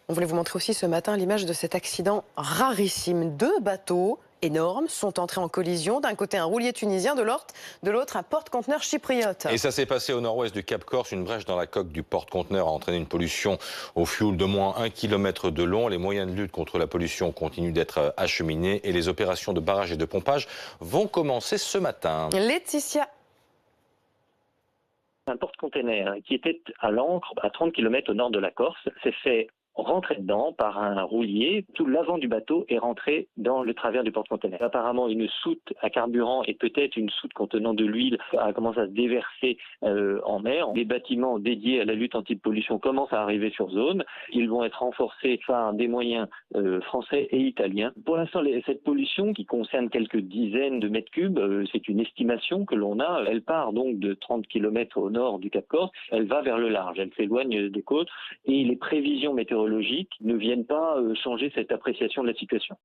On voulait vous montrer aussi ce matin l'image de cet accident rarissime. Deux bateaux énormes sont entrés en collision. D'un côté un roulier tunisien, de l'autre un porte-conteneur chypriote. Et ça s'est passé au nord-ouest du Cap Corse. Une brèche dans la coque du porte-conteneur a entraîné une pollution au fioul de moins 1 kilomètre de long. Les moyens de lutte contre la pollution continuent d'être acheminés et les opérations de barrage et de pompage vont commencer ce matin. Laetitia. Un porte-container qui était à l'ancre à 30 km au nord de la Corse s'est fait rentrer dedans par un roulier. Tout l'avant du bateau est rentré dans le travers du porte-container. Apparemment, une soute à carburant et peut-être une soute contenant de l'huile a commencé à se déverser en mer. Les bâtiments dédiés à la lutte anti-pollution commencent à arriver sur zone. Ils vont être renforcés par des moyens français et italiens. Pour l'instant, cette pollution qui concerne quelques dizaines de mètres cubes, c'est une estimation que l'on a. Elle part donc de 30 km au nord du Cap Corse. Elle va vers le large. Elle s'éloigne des côtes et les prévisions météorologiques ne viennent pas changer cette appréciation de la situation.